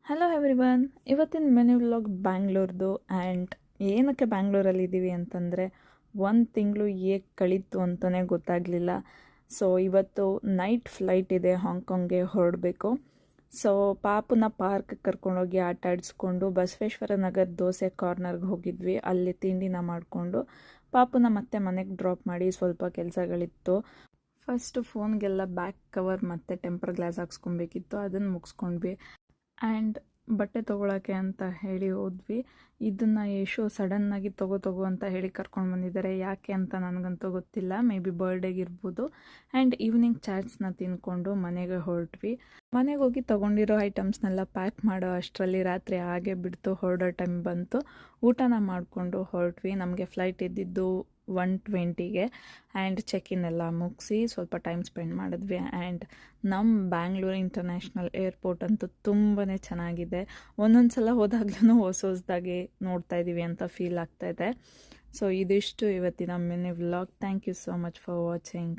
Hello everyone, ಇವತ್ತಿನ menu vlog ಬ್ಯಾಂಗ್ಳೂರ್ದು. And ಏನಕ್ಕೆ ಬ್ಯಾಂಗ್ಳೂರಲ್ಲಿದ್ದೀವಿ ಅಂತಂದರೆ 1 ತಿಂಗಳು ಹೇಗೆ ಕಳೀತು ಅಂತಲೇ ಗೊತ್ತಾಗಲಿಲ್ಲ. ಸೊ ಇವತ್ತು ನೈಟ್ ಫ್ಲೈಟ್ ಇದೆ, ಹಾಂಗ್ಕಾಂಗ್ಗೆ ಹೊರಡಬೇಕು. ಸೊ ಪಾಪುನ ಪಾರ್ಕ್ಗೆ ಕರ್ಕೊಂಡೋಗಿ ಆಟ ಆಡಿಸ್ಕೊಂಡು ಬಸವೇಶ್ವರ ನಗರ ದೋಸೆ ಕಾರ್ನರ್ಗೆ ಹೋಗಿದ್ವಿ. ಅಲ್ಲಿ ತಿಂಡಿನ ಮಾಡಿಕೊಂಡು ಪಾಪುನ ಮತ್ತೆ ಮನೆಗೆ ಡ್ರಾಪ್ ಮಾಡಿ ಸ್ವಲ್ಪ ಕೆಲಸಗಳಿತ್ತು. ಫಸ್ಟು ಫೋನ್ಗೆಲ್ಲ ಬ್ಯಾಕ್ ಕವರ್ ಮತ್ತು ಟೆಂಪರ್ ಗ್ಲಾಸ್ ಹಾಕ್ಸ್ಕೊಬೇಕಿತ್ತು, ಅದನ್ನು ಮುಗಿಸ್ಕೊಂಡ್ವಿ. ಆ್ಯಂಡ್ ಬಟ್ಟೆ ತೊಗೊಳಕ್ಕೆ ಅಂತ ಹೇಳಿ ಹೋದ್ವಿ. ಇದನ್ನು ಯಶು ಸಡನ್ನಾಗಿ ತಗೋ ಅಂತ ಹೇಳಿ ಕರ್ಕೊಂಡು ಬಂದಿದ್ದಾರೆ. ಯಾಕೆ ಅಂತ ನನಗಂತೂ ಗೊತ್ತಿಲ್ಲ, ಮೇ ಬಿ ಬರ್ಡೇಗಿರ್ಬೋದು. ಆ್ಯಂಡ್ ಈವ್ನಿಂಗ್ ಚಾಟ್ಸ್ನ ತಿಂದ್ಕೊಂಡು ಮನೆಗೆ ಹೊರಟ್ವಿ. ಮನೆಗೆ ಹೋಗಿ ತೊಗೊಂಡಿರೋ ಐಟಮ್ಸ್ನೆಲ್ಲ ಪ್ಯಾಕ್ ಮಾಡೋ ಅಷ್ಟರಲ್ಲಿ ರಾತ್ರಿ ಹಾಗೆ ಬಿಡ್ತು, ಹೊರಡೋ ಟೈಮ್ ಬಂತು. ಊಟನ ಮಾಡಿಕೊಂಡು ಹೊರಟ್ವಿ. ನಮಗೆ ಫ್ಲೈಟ್ ಇದ್ದಿದ್ದು 1:20ಗೆ. ಆ್ಯಂಡ್ ಚೆಕ್-ಇನ್ ಎಲ್ಲ ಮುಗಿಸಿ ಸ್ವಲ್ಪ ಟೈಮ್ ಸ್ಪೆಂಡ್ ಮಾಡಿದ್ವಿ. ಆ್ಯಂಡ್ ನಮ್ಮ ಬ್ಯಾಂಗ್ಳೂರು ಇಂಟರ್ನ್ಯಾಷನಲ್ ಏರ್ಪೋರ್ಟ್ ಅಂತೂ ತುಂಬಾ ಚೆನ್ನಾಗಿದೆ. ಒಂದೊಂದು ಸಲ ಹೋದಾಗ್ಲೂ ಹೊಸದಾಗಿ ನೋಡ್ತಾ ಇದ್ದೀವಿ ಅಂತ ಫೀಲ್ ಆಗ್ತಾಯಿದೆ. ಸೊ ಇದಿಷ್ಟು ಇವತ್ತಿನ mini vlog. Thank you so much for watching.